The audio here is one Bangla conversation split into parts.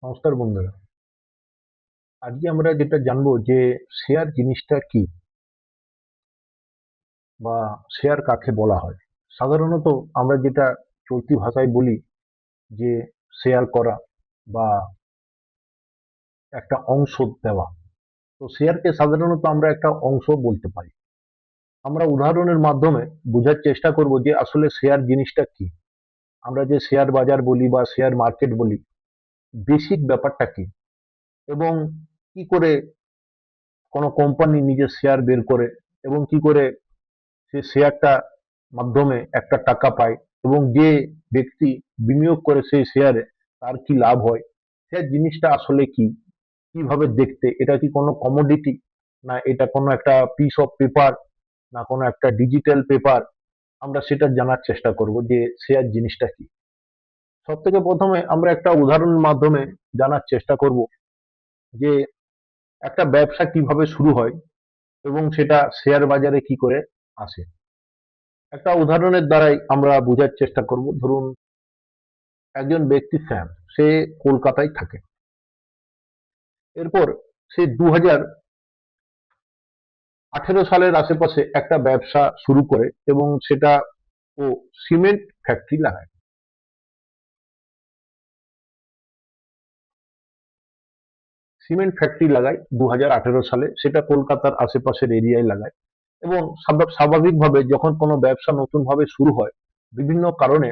নমস্কার বন্ধুরা। আজকে আমরা যেটা জানবো যে শেয়ার জিনিসটা কি বা শেয়ার কাকে বলা হয়। সাধারণত আমরা যেটা চলতি ভাষায় বলি যে শেয়ার করা বা একটা অংশ দেওয়া। তো শেয়ারকে সাধারণত আমরা একটা অংশ বলতে পারি। আমরা উদাহরণের মাধ্যমে বোঝার চেষ্টা করব যে আসলে শেয়ার জিনিসটা কি। আমরা যে শেয়ার বাজার বলি বা শেয়ার মার্কেট বলি, বেসিক ব্যাপারটা কি এবং কি করে কোনো কোম্পানি নিজের শেয়ার বের করে এবং কি করে সে শেয়ারটা মাধ্যমে একটা টাকা পায় এবং যে ব্যক্তি বিনিয়োগ করে সেই শেয়ারে তার কি লাভ হয়। শেয়ার জিনিসটা আসলে কি, কিভাবে দেখতে, এটা কি কোনো কমোডিটি, না এটা কোনো একটা পিস অফ পেপার, না কোনো একটা ডিজিটাল পেপার। আমরা সেটা জানার চেষ্টা করব যে শেয়ার জিনিসটা কি। সব থেকে প্রথমে আমরা একটা উদাহরণের মাধ্যমে জানার চেষ্টা করব যে একটা ব্যবসা কিভাবে শুরু হয় এবং সেটা শেয়ার বাজারে কি করে আসে। একটা উদাহরণের দ্বারাই আমরা বোঝার চেষ্টা করব। ধরুন, একজন ব্যক্তি স্যাম, সে কলকাতায় থাকে। এরপর সে 2018 সালের আশেপাশে একটা ব্যবসা শুরু করে এবং সেটা ও সিমেন্ট ফ্যাক্টরি লাগায়। সিমেন্ট ফ্যাক্টরি লাগায় 2018 সালে, সেটা কলকাতার আশেপাশের এরিয়ায় লাগায়। এবং স্বাভাবিকভাবে যখন কোনো ব্যবসা নতুন ভাবে শুরু হয়, বিভিন্ন কারণে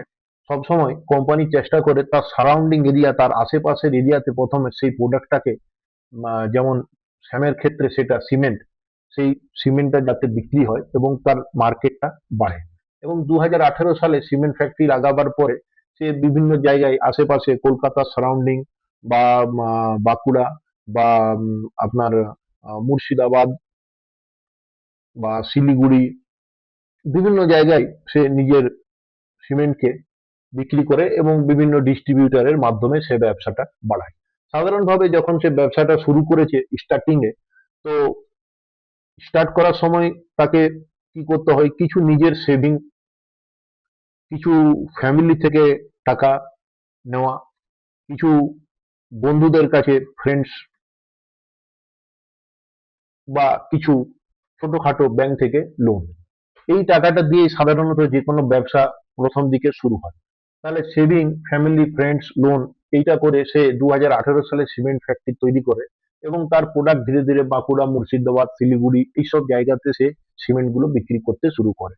সবসময় কোম্পানি চেষ্টা করে তার সারাউন্ডিং এরিয়া, তার আশেপাশের এরিয়াতে প্রথমে সেই প্রোডাক্টটাকে, যেমন শ্যামের ক্ষেত্রে সেটা সিমেন্ট, সেই সিমেন্টটা যাতে বিক্রি হয় এবং তার মার্কেটটা বাড়ে। এবং 2018 সালে সিমেন্ট ফ্যাক্টরি লাগাবার পরে সে বিভিন্ন জায়গায় আশেপাশে কলকাতার সারাউন্ডিং বা বাঁকুড়া বা আপনার মুর্শিদাবাদ বা শিলিগুড়ি, বিভিন্ন জায়গায় সে নিজের সিমেন্টকে বিক্রি করে এবং বিভিন্ন ডিস্ট্রিবিউটরের মাধ্যমে সে ব্যবসাটা বাড়ায়। সাধারণভাবে যখন সে ব্যবসাটা শুরু করেছে স্টার্টিং এ, তো স্টার্ট করার সময় তাকে কি করতে হয়, কিছু নিজের সেভিং, কিছু ফ্যামিলি থেকে টাকা নেওয়া, কিছু বন্ধুদের কাছে, ফ্রেন্ডস, বা কিছু ছোটখাটো ব্যাংক থেকে লোন। এই টাকাটা দিয়ে সাধারণত যে কোনো ব্যবসা প্রথম দিকে শুরু হয়। তাহলে সেভিং, ফ্যামিলি, ফ্রেন্ডস, লোন, এইটা করে সে 2018 সালে সিমেন্ট ফ্যাক্টরি তৈরি করে এবং তার প্রোডাক্ট ধীরে ধীরে বাঁকুড়া, মুর্শিদাবাদ, শিলিগুড়ি এইসব জায়গাতে সে সিমেন্ট গুলো বিক্রি করতে শুরু করে।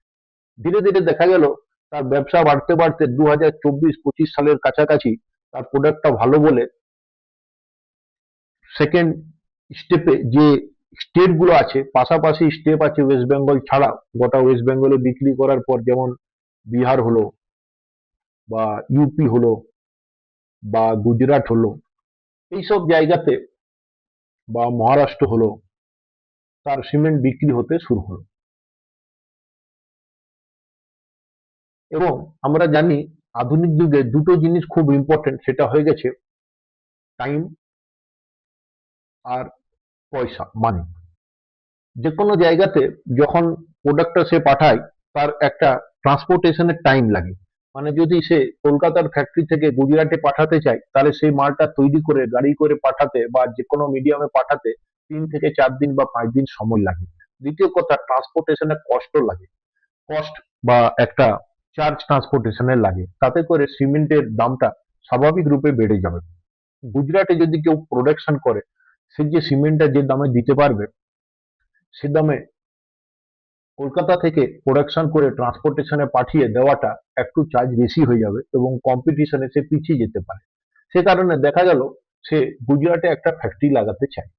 ধীরে ধীরে দেখা গেল তার ব্যবসা বাড়তে বাড়তে 2024-25 সালের কাছাকাছি তার প্রোডাক্টটা ভালো বলে সেকেন্ড স্টেপে যে স্টেট গুলো আছে, পাশাপাশি স্টেপ আছে ওয়েস্ট বেঙ্গল ছাড়া, গোটা ওয়েস্ট বেঙ্গলে বিক্রি করার পর, যেমন বিহার হলো বা ইউপি হলো বা গুজরাট হলো, এইসব জায়গাতে বা মহারাষ্ট্র হলো, তার সিমেন্ট বিক্রি হতে শুরু হলো। এবং আমরা জানি আধুনিক যুগে দুটো জিনিস খুব ইম্পর্টেন্ট, সেটা হয়ে গেছে টাইম আর পয়সা, মানি। যে কোনো জায়গাতে যখন প্রোডাক্টটা সে পাঠায়, তার একটা ট্রান্সপোর্টেশনের টাইম লাগে। মানে যদি সে কলকাতার ফ্যাক্টরি থেকে গুজরাটে পাঠাতে চায়, তাহলে সেই মালটা তৈরি করে গাড়ি করে পাঠাতে বা যে কোনো মিডিয়ামে পাঠাতে 3 থেকে 4 দিন বা 5 দিন সময় লাগে। দ্বিতীয় কথা, ট্রান্সপোর্টেশনের কষ্ট লাগে। কস্ট বা একটা চার্জ ট্রান্সপোর্টেশনের লাগে, তাতে করে সিমেন্টের দামটা স্বাভাবিক রূপে বেড়ে যাবে। গুজরাটে যদি কেউ প্রোডাকশন করে, সে যে সিমেন্টটা যে দামে দিতে পারবে, সে দামে কলকাতা থেকে প্রোডাকশন করে ট্রান্সপোর্টেশনে পাঠিয়ে দেওয়াটা একটু চার্জ বেশি হয়ে যাবে এবং কম্পিটিশনে সে পিছিয়ে যেতে পারে। সে কারণে দেখা গেল সে গুজরাটে একটা ফ্যাক্টরি লাগাতে চায়।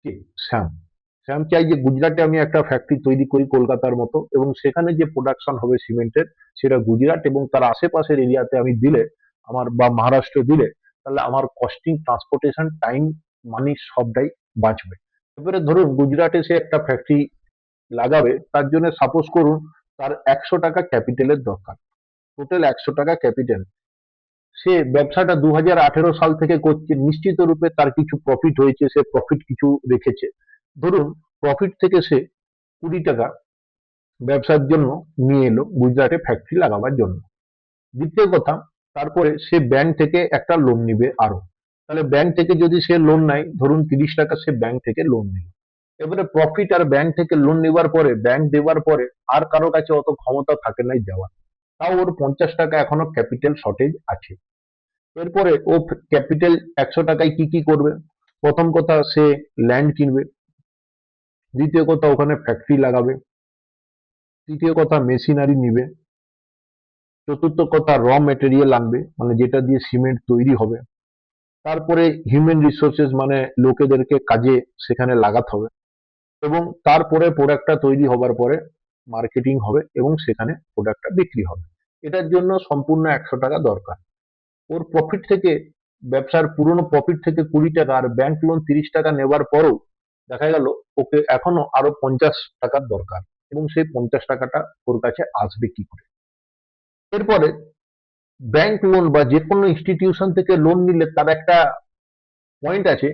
কে? শ্যাম। শ্যাম চাই যে গুজরাটে আমি একটা ফ্যাক্টরি তৈরি করি কলকাতার মতো, এবং সেখানে যে প্রোডাকশন হবে সিমেন্টের, সেটা গুজরাট এবং তার আশেপাশের এরিয়াতে আমি দিলে, আমার বা মহারাষ্ট্র দিলে, তাহলে আমার কস্টিং, ট্রান্সপোর্টেশন, টাইম, মানি সবটাই বাঁচবে। এবারে ধরুন গুজরাটে সে একটা ফ্যাক্টরি লাগাবে, তার জন্য সাপোজ করুন তার 100 টাকা ক্যাপিটালের দরকার, টোটাল 100 টাকা ক্যাপিটাল। সে ব্যবসাটা 2018 সাল থেকে করছে, নিশ্চিত রূপে তার কিছু প্রফিট হয়েছে, সে প্রফিট কিছু রেখেছে। ধরুন প্রফিট থেকে সে 20 টাকা ব্যবসার জন্য নিয়ে এলো গুজরাটে ফ্যাক্টরি লাগাবার জন্য। দ্বিতীয় কথা, তারপরে সে ব্যাংক থেকে একটা লোন নিবে আরো, তাহলে ব্যাংক থেকে যদি সে লোন নেয়, ধরুন 30 টাকা সে ব্যাংক থেকে লোন নিল, এবারে প্রফিট আর ব্যাংক থেকে লোন নেওয়ার পরে, ব্যাংক দেওয়ার পরে আর কারো কাছে অত ক্ষমতা থাকে নাই দেওয়ার, তাও ওর 50 টাকা এখনো ক্যাপিটাল শর্টেজ আছে। এরপরে ও ক্যাপিটাল 100 টাকায় কি কি করবে? প্রথম কথা, সে ল্যান্ড কিনবে। দ্বিতীয় কথা, ওখানে ফ্যাক্টরি লাগাবে। তৃতীয় কথা, মেশিনারি নিবে। চতুর্থ কথা, র মেটেরিয়াল আনবে, মানে যেটা দিয়ে সিমেন্ট তৈরি হবে। তারপরে হিউম্যান রিসোর্সেস, মানে লোকেদেরকে কাজে সেখানে লাগাতে হবে। এবং তারপরে প্রোডাক্টটা তৈরি হবার পরে মার্কেটিং হবে এবং সেখানে প্রোডাক্টটা বিক্রি হবে। এটার জন্য সম্পূর্ণ 100 টাকা দরকার। ওর প্রফিট থেকে, ব্যবসার পুরনো প্রফিট থেকে 20 টাকা, আর ব্যাংক লোন 30 টাকা নেওয়ার পরেও দেখা গেল ওকে এখনো আরো 50 টাকার দরকার, এবং সেই 50 টাকাটা ওর কাছে আসবে কি করে? এরপরে ব্যাংক লোন বা যে কোনো ইনস্টিটিউশন থেকে লোন নিলে তার একটা পয়েন্ট আছে,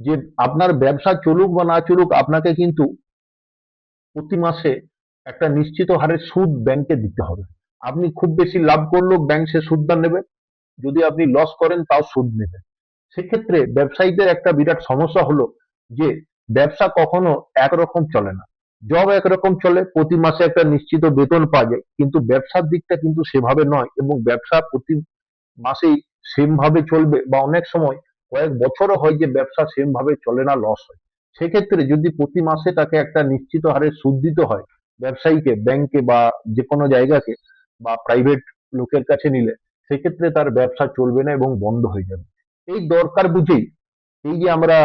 যে আপনার ব্যবসা চলুক বা না চলুক, আপনাকে কিন্তু প্রতি মাসে একটা নিশ্চিত হারে সুদ ব্যাংকে দিতে হবে। আপনি খুব বেশি লাভ করলেও ব্যাংক সে সুদটা নেবে, যদি আপনি লস করেন তাও সুদ নেবে। সেক্ষেত্রে ব্যবসায়ীদের একটা বিরাট সমস্যা হলো যে ব্যবসা কখনো একরকম চলে না। জব একরকম চলে, প্রতি মাসে একটা নিশ্চিত বেতন পাওয়া যায়, কিন্তু ব্যবসার দিকটা কিন্তু সেভাবে নয়, এবং ব্যবসা প্রতি মাসেই সেম ভাবে চলবে, বা অনেক সময় কয়েক বছরও হয় যে ব্যবসা সেম ভাবে চলে না, লস হয়। সেক্ষেত্রে যদি প্রতি মাসে তাকে একটা নিশ্চিত হারে সুদ দিতে হয় ব্যবসায়ীকে, ব্যাংকে বা যে কোনো জায়গাকে, বা প্রাইভেট লোকের কাছে নিলে, সেক্ষেত্রে তার ব্যবসা চলবে না এবং বন্ধ হয়ে যাবে। এই দরকার বুঝেই এই যে আমরা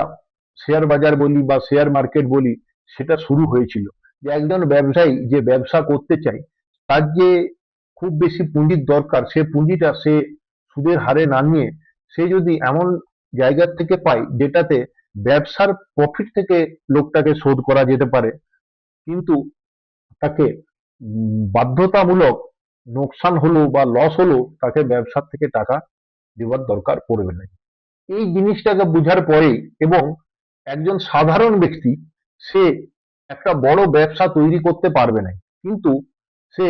শেয়ার বাজার বলি বা শেয়ার মার্কেট বলি, সেটা শুরু হয়েছিল। যে একজন ব্যবসায়ী যে ব্যবসা করতে চায়, তার যে খুব বেশি পুঁজির দরকার, সে পুঁজিটা সে সুদের হারে না নিয়ে, সে যদি এমন জায়গা থেকে পায় যেটাতে ব্যবসার প্রফিট থেকে লোকটাকে শোধ করা যেতে পারে, কিন্তু তাকে বাধ্যতামূলক লোকসান হলো বা লস হলো তাকে ব্যবসার থেকে টাকা দেওয়ার দরকার পড়বে না। এই জিনিসটাকে বুঝার পরে, এবং একজন সাধারণ ব্যক্তি সে একটা বড় ব্যবসা তৈরি করতে পারবে না, কিন্তু সে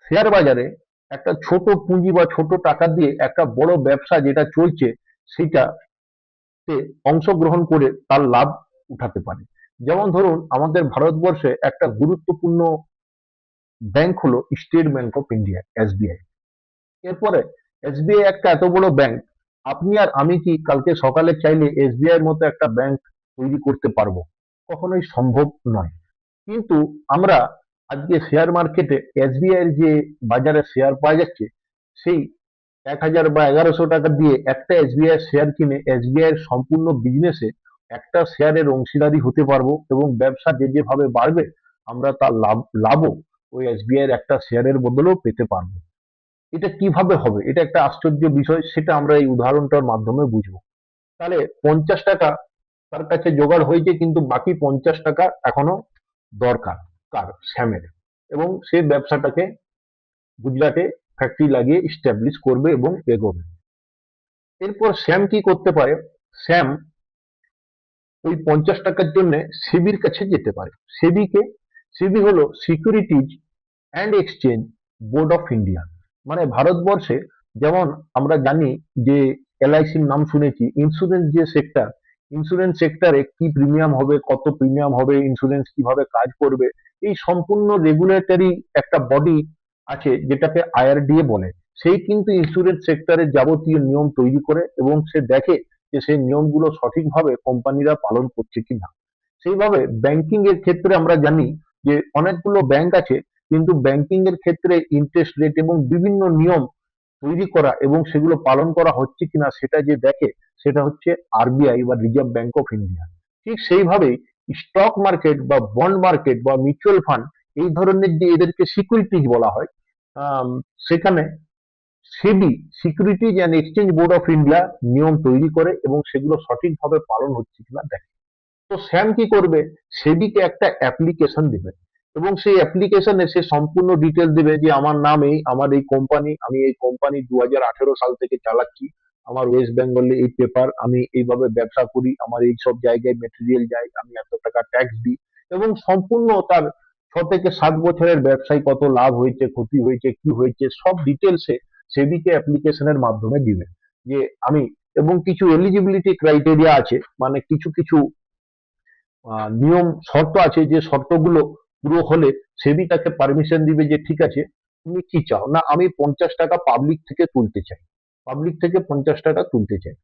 শেয়ার বাজারে একটা ছোট পুঁজি বা ছোট টাকা দিয়ে একটা বড় ব্যবসা যেটা চলছে সেটাতে অংশগ্রহণ করে তার লাভ উঠাতে পারে। যেমন ধরুন, আমাদের ভারতবর্ষে একটা গুরুত্বপূর্ণ ব্যাংক হলো state bank of India, SBI. এরপরে এসবিআই একটা এত বড় ব্যাংক, আপনি আর আমি কি কালকে সকালে চাইলে এসবিআই এর মতো একটা ব্যাংক তৈরি করতে পারবো? কখনোই সম্ভব নয়। কিন্তু আমরা আজকে শেয়ার মার্কেটে এসবিআই এর যে বাজারে শেয়ার পাওয়া যাচ্ছে, সেই 1,000 বা 1100 টাকা দিয়ে একটা এসবিআই শেয়ার কিনে এসবিআই এর সম্পূর্ণ বিজনেসে একটা শেয়ারের অংশীদারি হতে পারবো, এবং ব্যবসা যে যেভাবে বাড়বে আমরা তার লাভও ওই এসবিআই এর একটা শেয়ারের বদলেও পেতে পারবো। এটা কিভাবে হবে? এটা একটা আশ্চর্য বিষয়, সেটা আমরা এই উদাহরণটার মাধ্যমে বুঝবো। তাহলে 50 টাকা তার কাছে জোগাড় হয়েছে, কিন্তু বাকি 50 টাকা এখনো দরকার কার? শ্যামের। এবং সে ব্যবসাটাকে গুজরাটে ফ্যাক্টরি লাগিয়ে স্টাবলিশ করবে এবং এগোবে। এরপর শ্যাম কি করতে পারে? শ্যাম ওই 50 টাকার জন্য সেবির কাছে যেতে পারে। সেবিকে, সেবি হলো securities and exchange board of India. মানে ভারতবর্ষে যেমন আমরা জানি যে এলআইসির নাম শুনেছি, ইন্স্যুরেন্স যে সেক্টর, ইন্স্যুরেন্স সেক্টরে কি প্রিমিয়াম হবে, কত প্রিমিয়াম হবে, ইন্স্যুরেন্স কিভাবে কাজ করবে, এই সম্পূর্ণ রেগুলেটরি একটা বডি আছে যেটাকে আইআরডিএ বলে। সেই কিন্তু ইন্স্যুরেন্স সেক্টরের যাবতীয় নিয়ম তৈরি করে, এবং সে দেখে যে সেই নিয়মগুলো সঠিকভাবে কোম্পানিরা পালন করছে কিনা। সেইভাবে ব্যাংকিং এর ক্ষেত্রে আমরা জানি যে অনেকগুলো ব্যাংক আছে, কিন্তু ব্যাংকিং এর ক্ষেত্রে ইন্টারেস্ট রেট এবং বিভিন্ন নিয়ম তৈরি করা এবং সেগুলো পালন করা হচ্ছে কিনা সেটা যে দেখে, সেটা হচ্ছে আরবিআই বা রিজার্ভ ব্যাংক অফ ইন্ডিয়া। ঠিক সেইভাবেই স্টক মার্কেট বা বন্ড মার্কেট বা মিউচুয়াল ফান্ড, এই ধরনের যে এদেরকে সিকিউরিটিজ বলা হয়, আম, সেখানে SEBI, securities and exchange board of India, নিয়ম তৈরি করে এবং সেগুলো সঠিকভাবে পালন হচ্ছে কিনা দেখে। তো স্যাম কি করবে? সেবিকে একটা অ্যাপ্লিকেশন দেবে, এবং সেই অ্যাপ্লিকেশনে সে সম্পূর্ণ ডিটেল দেবে যে আমার নাম এই, আমার এই কোম্পানি, আমি এই কোম্পানি 2018 সাল থেকে চালাচ্ছি, আমার ওয়েস্ট বেঙ্গলে এই পেপার, আমি এইভাবে ব্যবসা করি, আমার এই সব জায়গায় মেটেরিয়াল যায়, আমি এত টাকা ট্যাক্স দিই, এবং সম্পূর্ণ তার 6 থেকে 7 বছরের ব্যবসায় কত লাভ হয়েছে, ক্ষতি হয়েছে, কি হয়েছে, সব ডিটেলসে সেবিকে অ্যাপ্লিকেশনের মাধ্যমে দিবে যে আমি এবং কিছু এলিজিবিলিটি ক্রাইটেরিয়া আছে, মানে কিছু কিছু নিয়ম শর্ত আছে, যে শর্তগুলো পুরো হলে সেবি তাকে পারমিশন দিবে যে ঠিক আছে তুমি কি চাও, না আমি 50 টাকা পাবলিক থেকে তুলতে চাই, পাবলিক থেকে 50 টাকা তুলতে চাই।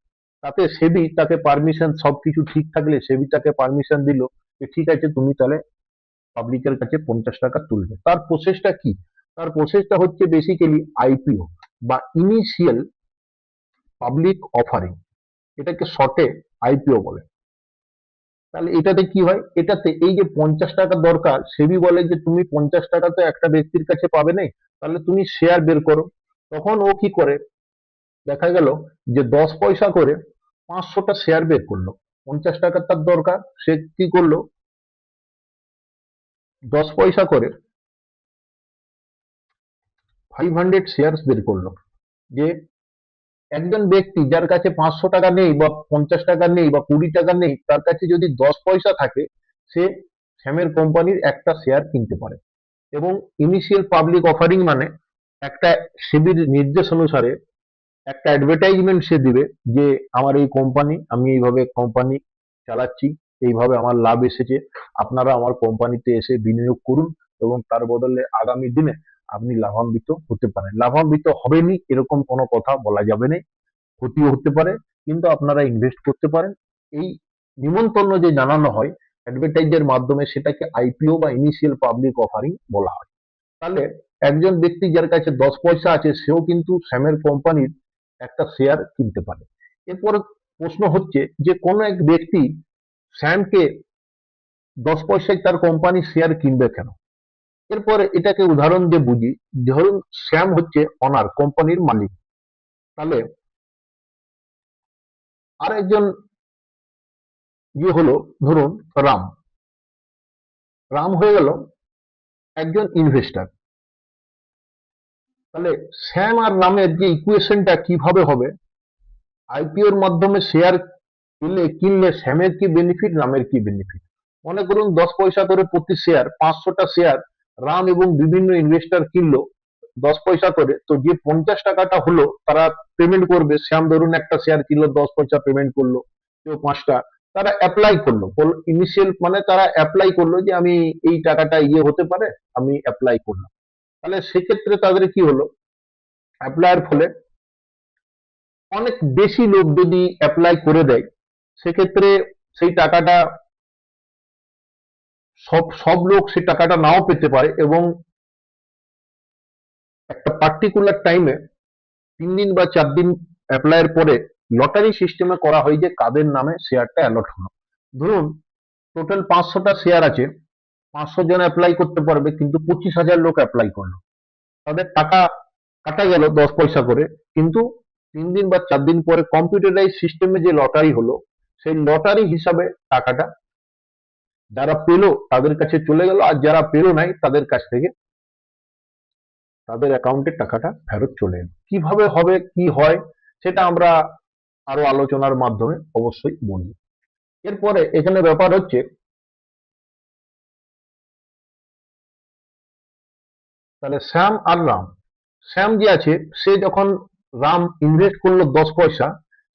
তাতে সেবি তাকে পারমিশন, সবকিছু ঠিক থাকলে সেবি তাকে পারমিশন দিল যে ঠিক আছে তুমি তাহলে পাবলিকের কাছে 50 টাকা তুলবে। তার প্রসেসটা কি? তার প্রসেসটা হচ্ছে বেসিক্যালি আইপিও বা ইনিশিয়াল পাবলিক অফারিং, এটাকে শর্টে আইপিও বলে। তাহলে এটাতে কি হয়, এটাতে এই যে 50 টাকা দরকার, সেবি বলে যে তুমি 50 টাকা তো একটা ব্যক্তির কাছে পাবে না, তাহলে তুমি শেয়ার বের করো। তখন ও কি করে, দেখা গেল যে 10 পয়সা করে 500টা শেয়ার বের করলো। 50 টাকা তার দরকার, সে কি করলো 10 পয়সা করে 500 শেয়ার বের করলো। যে একজন ব্যক্তি যার কাছে 500 টাকা নেই বা 50 টাকা নেই বা 20 টাকা নেই, তার কাছে যদি 10 পয়সা থাকে, সে শ্যামের কোম্পানির একটা শেয়ার কিনতে পারে। এবং ইনিশিয়াল পাবলিক অফারিং মানে একটা সেবির নির্দেশ অনুসারে একটা অ্যাডভার্টাইজমেন্ট সে দিবে যে আমার এই কোম্পানি, আমি এইভাবে কোম্পানি চালাচ্ছি, এইভাবে আমার লাভ এসেছে, আপনারা আমার কোম্পানিতে এসে বিনিয়োগ করুন এবং তার বদলে আগামী দিনে আপনি লাভান্বিত হতে পারেন। লাভান্বিত হবেনই এরকম কোনো কথা বলা যাবে না, ক্ষতিও হতে পারে, কিন্তু আপনারা ইনভেস্ট করতে পারেন। এই নিমন্ত্রণ যে জানানো হয় অ্যাডভার্টাইজের মাধ্যমে, সেটাকে আইপিও বা ইনিশিয়াল পাবলিক অফারিং বলা হয়। তাহলে একজন ব্যক্তি যার কাছে 10 পয়সা আছে, সেও কিন্তু শ্যামের কোম্পানির একটা শেয়ার কিনতে পারে। এরপর প্রশ্ন হচ্ছে যে কোন এক ব্যক্তি শ্যামকে 10 পয়সায় তার কোম্পানির শেয়ার কিনবে কেন? এরপরে এটাকে উদাহরণ দিয়ে বুঝি। ধরুন শ্যাম হচ্ছে অনার, কোম্পানির মালিক। তাহলে আর একজন ইয়ে হলো, ধরুন রাম। রাম হয়ে গেল একজন ইনভেস্টর। তাহলে শ্যাম আর রামের যে ইকুয়েশনটা কিভাবে হবে, আইপিওর মাধ্যমে শেয়ার কিনলে শ্যামের কি বেনিফিট, রামের কি বেনিফিট। মনে করুন 10 পয়সা করে প্রতি শেয়ার, 500টা শেয়ার রাম এবং বিভিন্ন ইনভেস্টর কিনলো 10 পয়সা করে, তো যে 50 টাকাটা হলো তারা পেমেন্ট করবে। শ্যাম ধরুন একটা শেয়ার কিনলো, 10 পয়সা পেমেন্ট করলো, কেউ 5টা। তারা অ্যাপ্লাই করলো, ইনিশিয়াল মানে তারা অ্যাপ্লাই করলো যে আমি এই টাকাটা ইয়ে হতে পারে, আমি অ্যাপ্লাই করলাম। তাহলে সেক্ষেত্রে তাদের কি হলো, অ্যাপ্লাইয়ের ফলে অনেক বেশি লোক যদি অ্যাপ্লাই করে দেয়, সেক্ষেত্রে সেই টাকাটা সব সব লোক সেই টাকাটা নাও পেতে পারে। এবং একটা পার্টিকুলার টাইমে 3 দিন বা 4 দিন অ্যাপ্লাইয়ের পরে লটারি সিস্টেমে করা হয় যে কাদের নামে শেয়ারটা অ্যালট হলো। ধরুন টোটাল 500টা শেয়ার আছে, 500 জন অ্যাপ্লাই করতে পারবে, কিন্তু 25,000 লোক অ্যাপ্লাই করলো, তাদের টাকা কাটা গেল 10 পয়সা করে। কিন্তু 3 দিন বা 4 দিন পরে কম্পিউটারাইজ সিস্টেমে যে লটারি হলো, সেই লটারি হিসাবে টাকাটা যারা পেলো তাদের কাছে চলে গেল, আর যারা পেলো নাই তাদের কাছ থেকে তাদের অ্যাকাউন্টে টাকাটা ফেরত চলে এলো। কিভাবে হবে, কি হয়, সেটা আমরা আরো আলোচনার মাধ্যমে অবশ্যই বলবো। এরপরে এখানে ব্যাপার হচ্ছে, তাহলে শ্যাম আর রাম। শ্যাম যে আছে, সে যখন রাম ইনভেস্ট করলো 10 পয়সা,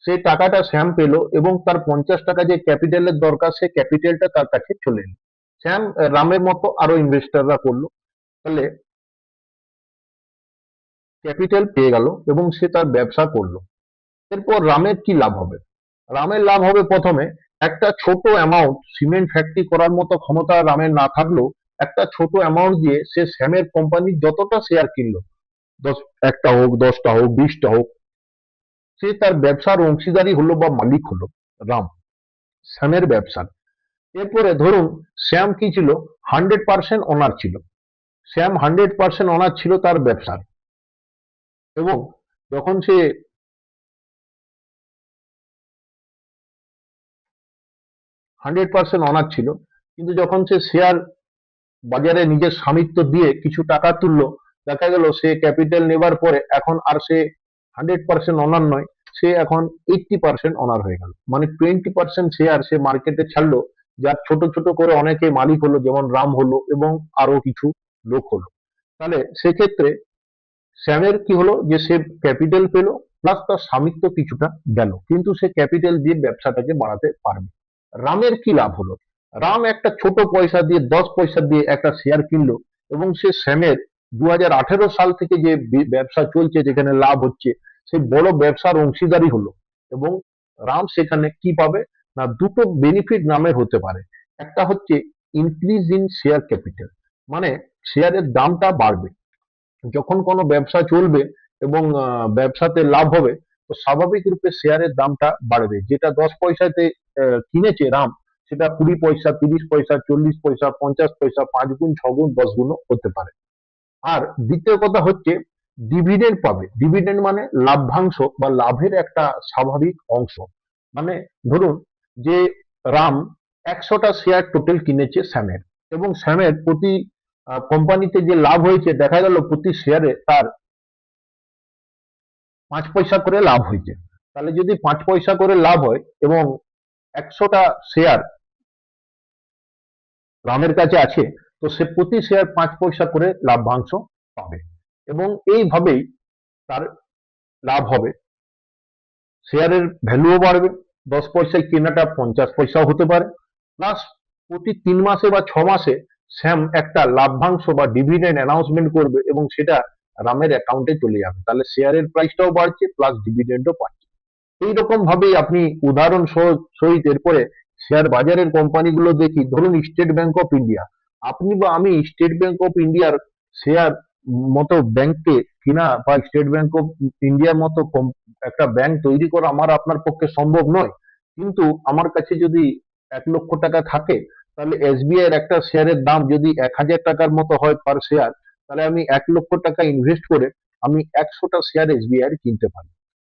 সেই টাকাটা শ্যাম পেলো এবং তার 50 টাকা যে ক্যাপিটালের দরকার, সে ক্যাপিটালটা তার কাছে চলে এলো। শ্যাম রামের মতো আরো ইনভেস্টররা করলো, তাহলে ক্যাপিটাল পেয়ে গেল এবং সে তার ব্যবসা করলো। এরপর রামের কি লাভ হবে? রামের লাভ হবে, প্রথমে একটা ছোট অ্যামাউন্ট, সিমেন্ট ফ্যাক্টরি করার মতো ক্ষমতা রামের না থাকলেও একটা ছোট অ্যামাউন্ট দিয়ে সে শ্যামের কোম্পানির যতটা শেয়ার কিনলো, 1টা হোক, 10টা হোক, 20টা হোক, সে তার ব্যবসার অংশীদারি হলো বা মালিক হলো রাম, শ্যামের ব্যবসার। এরপরে ধরুন শ্যাম কি ছিল, 100% ওনার ছিল। শ্যাম 100% ওনার ছিল তার ব্যবসার। এবং যখন সে 100% অনার ছিল, কিন্তু যখন সে শেয়ার বাজারে নিজের স্বামিত্ব দিয়ে কিছু টাকা তুললো, দেখা গেল সে ক্যাপিটাল নেবার পরে এখন আর সে 100% অনার নয়, সে এখন 80% অনার হয়ে গেল। মানে 20% শেয়ার সে মার্কেটে ছাড়লো, যার ছোট ছোট করে অনেকে মালিক হলো, যেমন রাম হলো এবং আরো কিছু লোক হলো। তাহলে সেক্ষেত্রে শ্যামের কি হলো, যে সে ক্যাপিটাল পেলো প্লাস তার স্বামিত্ব কিছুটা গেল, কিন্তু সে ক্যাপিটাল দিয়ে ব্যবসাটাকে বাড়াতে পারবে। রামের কি লাভ হলো? রাম একটা ছোট পয়সা দিয়ে 10 পয়সা দিয়ে একটা শেয়ার কিনলো, এবং সে শ্যামের 2018 সাল থেকে যে ব্যবসা চলছে যেখানে লাভ হচ্ছে, সেই বড় ব্যবসার অংশীদারি হলো। এবং রাম সেখানে কি পাবে? না, দুটো বেনিফিট নামের হতে পারে। একটা হচ্ছে ইনক্রিজ ইন শেয়ার ক্যাপিটাল, মানে শেয়ারের দামটা বাড়বে। যখন কোনো ব্যবসা চলবে এবং ব্যবসাতে লাভ হবে, তো স্বাভাবিক রূপে শেয়ারের দামটা বাড়বে। যেটা 10 পয়সাতে কিনেছে রাম, সেটা 20 পয়সা, 30 পয়সা, 40 পয়সা, 50 পয়সা, 5 গুণ, 6 গুণ, 10 গুণও হতে পারে। আর দ্বিতীয় কথা হচ্ছে ডিভিডেন্ড পাবে। ডিভিডেন্ড মানে লাভ্যাংশ বা লাভের একটা স্বাভাবিক অংশ। মানে ধরুন যে রাম 100টা শেয়ার টোটাল কিনেছে শ্যামের, এবং শ্যামের প্রতি কোম্পানিতে যে লাভ হয়েছে, দেখা গেল প্রতি শেয়ারে তার 5 পয়সা করে লাভ হয়েছে। তাহলে যদি 5 পয়সা করে লাভ হয় এবং 100টা শেয়ার রামের কাছে আছে, তো সে প্রতি শেয়ার 5 পয়সা করে লাভ্যাংশ পাবে। এবং এইভাবেই তার লাভ হবে, শেয়ারের ভ্যালুও বাড়বে। 10 পয়সায় কেনাটা 50 পয়সাও হতে পারে। প্লাস প্রতি 3 মাসে বা 6 মাসে স্যাম একটা লাভ্যাংশ বা ডিভিডেন্ড অ্যানাউন্সমেন্ট করবে, এবং সেটা রামের অ্যাকাউন্টে চলে যাবে। তাহলে শেয়ারের প্রাইসটাও বাড়ছে, প্লাস ডিভিডেন্ডও পাচ্ছে। এইরকম ভাবেই আপনি উদাহরণ সহিত এরপরে শেয়ার বাজারের কোম্পানিগুলো দেখি। ধরুন স্টেট ব্যাংক অফ ইন্ডিয়া, আপনি বা আমি স্টেট ব্যাংক অফ ইন্ডিয়ার শেয়ার মতো ব্যাংককে কিনা, বা স্টেট ব্যাংক অফ ইন্ডিয়ার মতো একটা ব্যাংক তৈরি করা আমার আপনার পক্ষে সম্ভব নয়। কিন্তু আমার কাছে যদি 1 লক্ষ টাকা থাকে, তাহলে এসবিআই এর একটা শেয়ারের দাম যদি 1000 টাকার মতো হয় পার শেয়ার, তাহলে আমি 1 লক্ষ টাকা ইনভেস্ট করে আমি 100টা শেয়ার এসবিআই এর কিনতে পারি।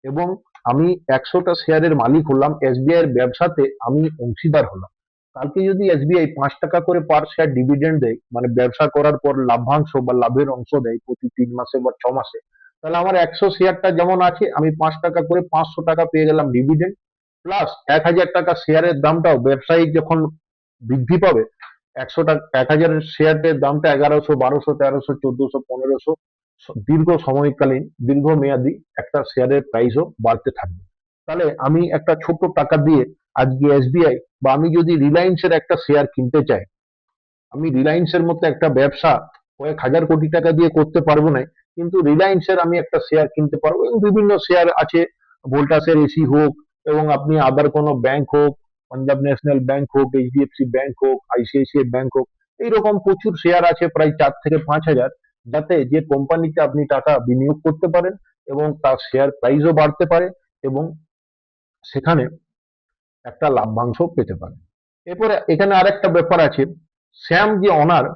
এবং আমি 100টা শেয়ারের মালিক হলাম, এসবিআই এর ব্যবসাতে আমি অংশীদার হলাম। কালকে যদি এসবিআই 5 টাকা করে পার শেয়ার ডিভিডেন্ড দেয়, মানে ব্যবসা করার পর লাভ্যাংশ বা লাভের অংশ দেয় প্রতি 3 মাসে বা 6 মাসে, তাহলে আমার 100 শেয়ারটা যেমন আছে, আমি 5 টাকা করে 500 টাকা পেয়ে গেলাম ডিভিডেন্ড। প্লাস 1000 টাকা শেয়ারের দামটাও ব্যবসায়ী যখন বৃদ্ধি পাবে, 100 টাকা 1000 শেয়ারের দামটা 1100, 1200, 1300, 1400, 1500, দীর্ঘ সময়কালীন দীর্ঘমেয়াদী একটা শেয়ারের প্রাইসও বাড়তে থাকবে। তাহলে আমি একটা ছোট টাকা দিয়ে আজকে এসবিআই, বা আমি যদি রিলায়েন্সের একটা শেয়ার কিনতে চাই, আমি রিলায়েন্সের মতো একটা ব্যবসা কয়েক হাজার কোটি টাকা দিয়ে করতে পারবো না, কিন্তু রিলায়েন্সের আমি একটা শেয়ার কিনতে পারবো। এবং বিভিন্ন শেয়ার আছে, ভোল্টাসের এসি হোক, এবং আপনি আদার কোনো ব্যাংক হোক, পাঞ্জাব ন্যাশনাল ব্যাংক হোক, এইচডিএফসি ব্যাংক হোক, আইসিআইসিআই ব্যাংক হোক, এইরকম প্রচুর শেয়ার আছে, প্রায় 4 থেকে 5 হাজার, যাতে যে কোম্পানিতে আপনি টাকা বিনিয়োগ করতে পারেন এবং তার শেয়ার প্রাইসও বাড়তে পারে, এবং সেখানে একটা লাভ্যাংশ পেতে পারে। এরপরে এখানে আরেকটা ব্যাপার আছে, শ্যাম যে অনার,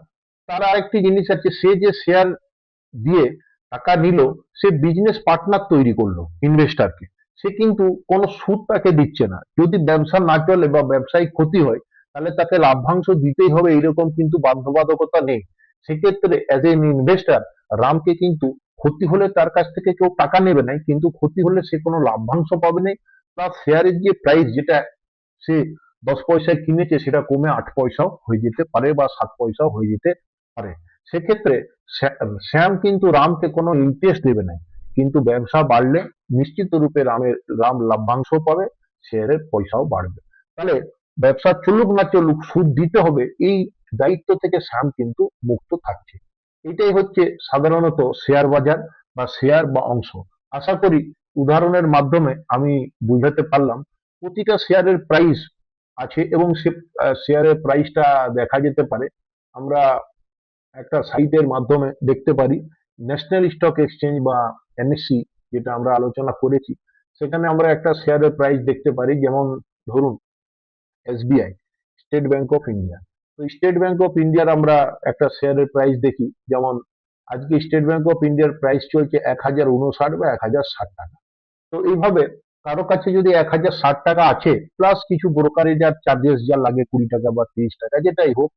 তার আরেকটি জিনিস আছে, সে যে শেয়ার দিয়ে টাকা নিল, সে বিজনেস পার্টনার তৈরি করলো ইনভেস্টরকে। সে কিন্তু কোনো সুদ তাকে দিচ্ছে না। যদি ব্যবসা না চলে বা ব্যবসায়িক ক্ষতি হয়, তাহলে তাকে লাভ্যাংশ দিতেই হবে, এরকম কিন্তু বাধ্যবাধকতা নেই। সেক্ষেত্রে অ্যাজ এন ইনভেস্টর, রামকে কিন্তু ক্ষতি হলে তার কাছ থেকে কেউ টাকা নেবে না, কিন্তু ক্ষতি হলে সে কোনো লাভ্যাংশ পাবে না। প্লাস শেয়ারের যে প্রাইস, যেটা সে 10 পয়সায় কিনেছে, সেটা কমে 8 পয়সাও হয়ে যেতে পারে, বা 7 পয়সাও হয়ে যেতে পারে। সেক্ষেত্রে শ্যাম কিন্তু রামকে কোনো ইন্টারেস্ট দেবে না, কিন্তু ব্যবসা বাড়লে নিশ্চিত রূপে রাম লাভ্যাংশ পাবে, শেয়ারের পয়সাও বাড়বে। তাহলে ব্যবসা চলুক না চলুক, সুদ দিতে হবে, এই দায়িত্ব থেকে শ্যাম কিন্তু মুক্ত থাকছে। এটাই হচ্ছে সাধারণত শেয়ার বাজার বা শেয়ার বা অংশ। আশা করি উদাহরণের মাধ্যমে আমি বুঝাতে পারলাম। প্রতিটা শেয়ারের প্রাইস আছে, এবং সে শেয়ারের প্রাইসটা দেখা যেতে পারে, আমরা একটা সাইটের মাধ্যমে দেখতে পারি। ন্যাশনাল স্টক এক্সচেঞ্জ বা এনএসসি, যেটা আমরা আলোচনা করেছি, সেখানে আমরা একটা শেয়ারের প্রাইস দেখতে পারি। যেমন ধরুন SBI, state bank of India. তো স্টেট ব্যাংক অফ ইন্ডিয়ার আমরা একটা শেয়ারের প্রাইস দেখি। যেমন আজকে স্টেট ব্যাংক অফ ইন্ডিয়ার প্রাইস চলছে 1059 বা 1060 টাকা। তো এইভাবে কারো কাছে যদি 1060 টাকা আছে, প্লাস কিছু ব্রোকারেজ আর চার্জেস যা লাগে 20 টাকা বা 30 টাকা, যেটাই হোক,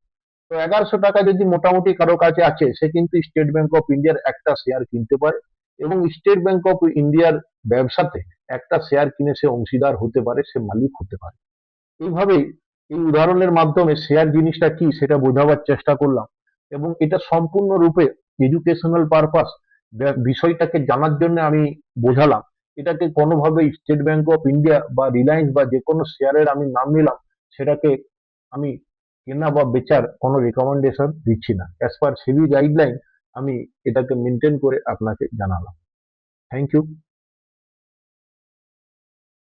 তো 1100 টাকা যদি মোটামুটি কারো কাছে আছে, সে কিন্তু স্টেট ব্যাংক অফ ইন্ডিয়ার একটা শেয়ার কিনতে পারে, এবং স্টেট ব্যাংক অফ ইন্ডিয়ার ব্যবসাতে একটা শেয়ার কিনে সে অংশীদার হতে পারে, সে মালিক হতে পারে। এইভাবেই এই উদাহরণের মাধ্যমে শেয়ার জিনিসটা কি সেটা বোঝাবার চেষ্টা করলাম, এবং এটা সম্পূর্ণরূপে এডুকেশনাল পারপাস বিষয়টাকে জানার জন্য আমি বোঝালাম। এটাকে কোনোভাবেই স্টেট ব্যাংক অফ ইন্ডিয়া বা রিলায়েন্স বা যে কোনো শেয়ারের আমি নাম নিলাম সেটাকে আমি কেনা বা বেচার কোনো রেকমেন্ডেশন দিচ্ছি না। অ্যাজ পার সেবি গাইডলাইন আমি এটাকে মেনটেন করে আপনাকে জানালাম। Thank you.